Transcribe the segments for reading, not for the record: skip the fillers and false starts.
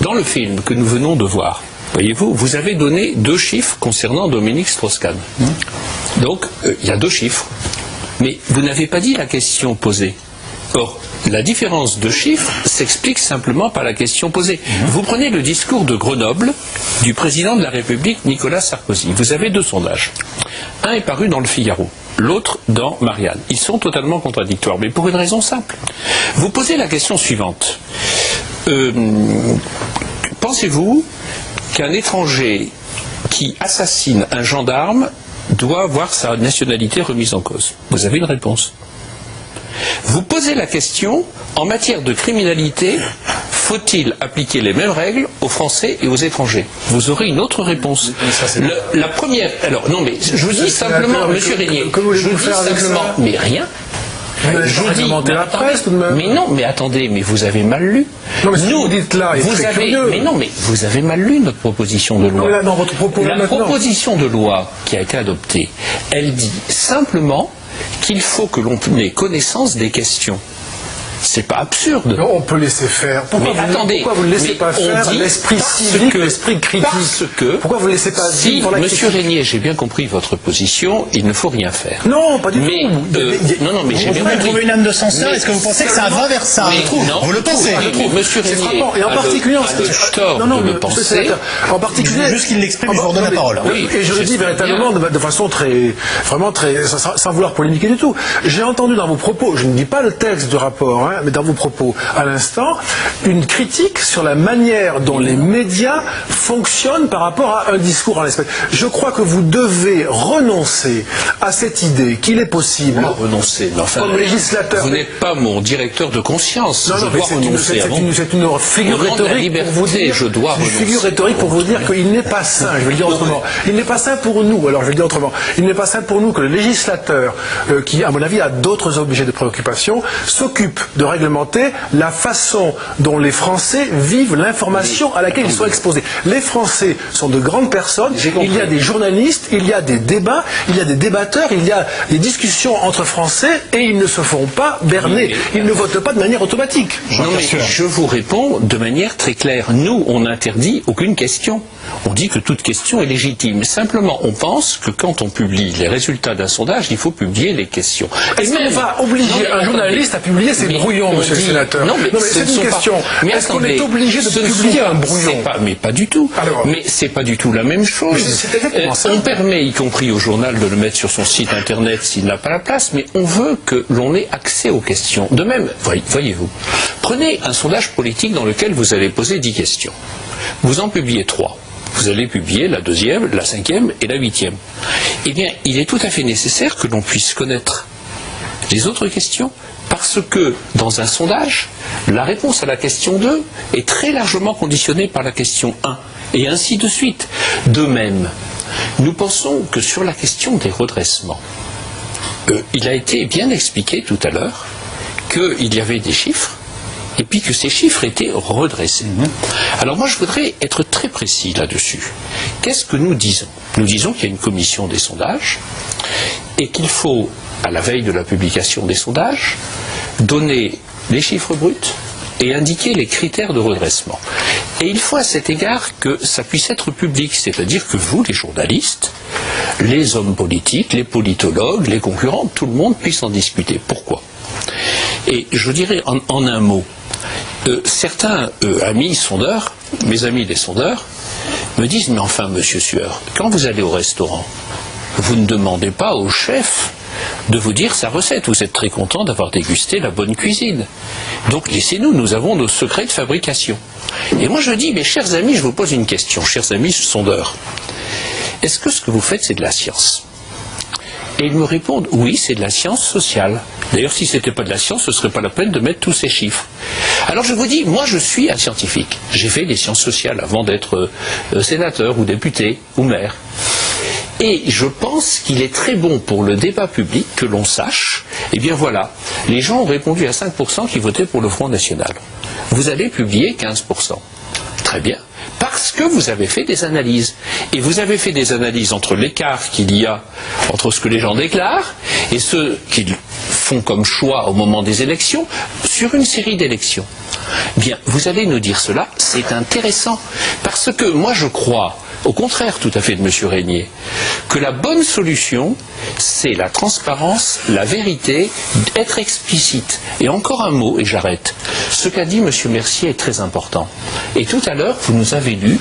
Dans le film que nous venons de voir, voyez-vous, vous avez donné 2 chiffres concernant Dominique Strauss-Kahn. Donc, il y a 2 chiffres. Mais vous n'avez pas dit la question posée. Or, la différence de chiffres s'explique simplement par la question posée. Vous prenez le discours de Grenoble du président de la République, Nicolas Sarkozy. Vous avez 2 sondages. Un est paru dans le Figaro, l'autre dans Marianne. Ils sont totalement contradictoires, mais pour une raison simple. Vous posez la question suivante. Pensez-vous qu'un étranger qui assassine un gendarme doit avoir sa nationalité remise en cause? Vous avez une réponse. Vous posez la question, en matière de criminalité, faut-il appliquer les mêmes règles aux Français et aux étrangers? Vous aurez une autre réponse. La première, alors non mais je vous dis simplement, Monsieur Régnier, je vous dis simplement, mais rien. Je vous dis, mais non, mais attendez, mais vous avez mal lu. Non, mais vous dites là, mais non, mais vous avez mal lu notre proposition de loi. Là, dans votre propos, la proposition de loi qui a été adoptée, elle dit simplement qu'il faut que l'on ait connaissance des questions. C'est pas absurde. Non, on peut laisser faire. Pourquoi vous ne laissez pas faire l'esprit civique, l'esprit critique? Parce que, pourquoi vous ne laissez pas si, Monsieur Régnier, j'ai bien compris votre position, il ne faut rien faire. Non, pas du tout. Non, mais j'ai bien compris. Vous pouvez trouver une âme de censeur, est-ce que vous pensez que ça va vers ça? Vous le pensez? Monsieur Régnier, et en particulier, en particulier, juste qu'il l'exprime, je vous redonne la parole. Oui, et je le dis véritablement de façon vraiment très, sans vouloir polémiquer du tout. J'ai entendu dans vos propos, je ne dis pas le texte du rapport, mais dans vos propos à l'instant, une critique sur la manière dont les médias fonctionnent par rapport à un discours en l'espèce. Je crois que vous devez renoncer à cette idée qu'il est possible, comme législateur... Vous n'êtes pas mon directeur de conscience. Je dois renoncer. C'est une figure rhétorique pour vous dire... Je dois renoncer. Une figure rhétorique pour vous dire qu'il n'est pas sain, je vais le dire autrement. Il n'est pas sain pour nous, alors je vais le dire autrement. Il n'est pas sain pour nous que le législateur, qui à mon avis a d'autres objets de préoccupation, s'occupe de réglementer la façon dont les Français vivent l'information à laquelle ils sont exposés. Les Français sont de grandes personnes, il y a des journalistes, il y a des débats, il y a des débatteurs, il y a des discussions entre Français et ils ne se font pas berner. Ils ne votent pas de manière automatique. Non, mais je vous réponds de manière très claire. Nous, on n'interdit aucune question. On dit que toute question est légitime. Simplement, on pense que quand on publie les résultats d'un sondage, il faut publier les questions. Est-ce qu'on va obliger un journaliste à publier ses brouillons, monsieur le sénateur? Non, mais c'est une question. Est-ce qu'on est obligé de publier un brouillon? Mais pas du tout. Mais c'est pas du tout la même chose. On permet, y compris au journal, de le mettre sur son site internet s'il n'a pas la place, mais on veut que l'on ait accès aux questions. De même, voyez-vous, prenez un sondage politique dans lequel vous allez poser 10 questions. Vous en publiez 3. Vous allez publier la 2e, la 5e et la 8e. Eh bien, il est tout à fait nécessaire que l'on puisse connaître les autres questions, parce que dans un sondage, la réponse à la question 2 est très largement conditionnée par la question 1, et ainsi de suite. De même, nous pensons que sur la question des redressements, il a été bien expliqué tout à l'heure qu'il y avait des chiffres, et puis que ces chiffres étaient redressés. Alors moi je voudrais être très précis là-dessus. Qu'est-ce que nous disons? Nous disons qu'il y a une commission des sondages et qu'il faut, à la veille de la publication des sondages, donner les chiffres bruts et indiquer les critères de redressement. Et il faut à cet égard que ça puisse être public, c'est-à-dire que vous, les journalistes, les hommes politiques, les politologues, les concurrents, tout le monde puisse en discuter. Pourquoi? Et je dirais en un mot, certains amis sondeurs, mes amis des sondeurs, me disent, mais enfin, monsieur Sueur, quand vous allez au restaurant, vous ne demandez pas au chef de vous dire sa recette. Vous êtes très content d'avoir dégusté la bonne cuisine. Donc laissez-nous, nous avons nos secrets de fabrication. Et moi je dis, mes chers amis, je vous pose une question, chers amis sondeurs. Est-ce que ce que vous faites, c'est de la science? Et ils me répondent, oui, c'est de la science sociale. D'ailleurs, si ce n'était pas de la science, ce ne serait pas la peine de mettre tous ces chiffres. Alors je vous dis, moi je suis un scientifique. J'ai fait des sciences sociales avant d'être sénateur ou député ou maire. Et je pense qu'il est très bon pour le débat public que l'on sache, eh bien voilà, les gens ont répondu à 5% qui votaient pour le Front National. Vous allez publier 15%. Très bien. Parce que vous avez fait des analyses. Et vous avez fait des analyses entre l'écart qu'il y a entre ce que les gens déclarent et ce qu'ils font comme choix au moment des élections sur une série d'élections. Eh bien, vous allez nous dire cela, c'est intéressant. Parce que moi, je crois, au contraire tout à fait de M. Régnier, que la bonne solution, c'est la transparence, la vérité, être explicite. Et encore un mot, et j'arrête. Ce qu'a dit M. Mercier est très important. Et tout à l'heure, vous nous avez lu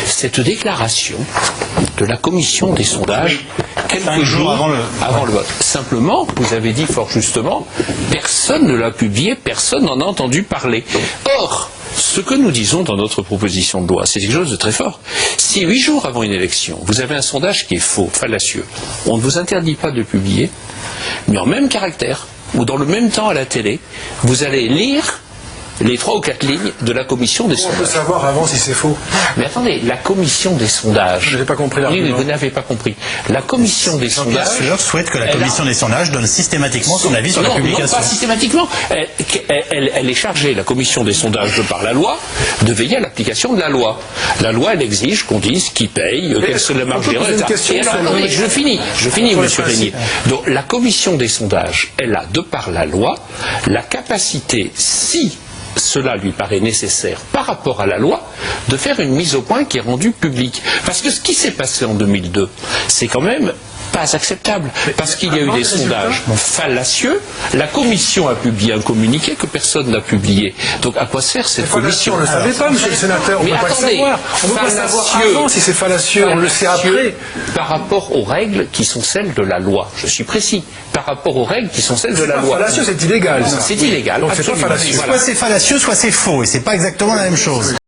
cette déclaration de la commission des sondages quelques jours avant le vote. Simplement, vous avez dit fort justement, personne ne l'a publié, personne n'en a entendu parler. Or, ce que nous disons dans notre proposition de loi, c'est quelque chose de très fort. Si 8 jours avant une élection, vous avez un sondage qui est faux, fallacieux, on ne vous interdit pas de publier, mais en même caractère, ou dans le même temps à la télé, vous allez lire les 3 ou 4 lignes de la commission des sondages. On peut savoir avant si c'est faux. Mais attendez, la commission des sondages... Je n'ai pas compris l'argument. Oui, l'argument. vous n'avez pas compris. La commission des sondages... Jean-Pierre Sueur souhaite que la commission des sondages donne systématiquement son avis sur la publication. Non, pas systématiquement. Elle est chargée, la commission des sondages, de par la loi, de veiller à l'application de la loi. La loi, elle exige qu'on dise qui paye, quelle est la marge d'erreur, etc. Et alors, attendez, je finis, monsieur Régnier. Donc, la commission des sondages, elle a, de par la loi, la capacité, si cela lui paraît nécessaire par rapport à la loi, de faire une mise au point qui est rendue publique. Parce que ce qui s'est passé en 2002, c'est quand même pas acceptable. Parce qu'il y a eu des sondages fallacieux, la commission a publié un communiqué que personne n'a publié. Donc à quoi sert cette commission? On ne le savait pas, monsieur le sénateur, on ne peut pas le savoir. On ne peut pas savoir avant si c'est fallacieux, on le sait après. Par rapport aux règles qui sont celles de la loi. Je suis précis. Par rapport aux règles qui sont celles de la loi. Fallacieux, c'est illégal. C'est illégal. Donc c'est pas fallacieux. Soit c'est fallacieux, soit c'est faux, et c'est pas exactement la même chose.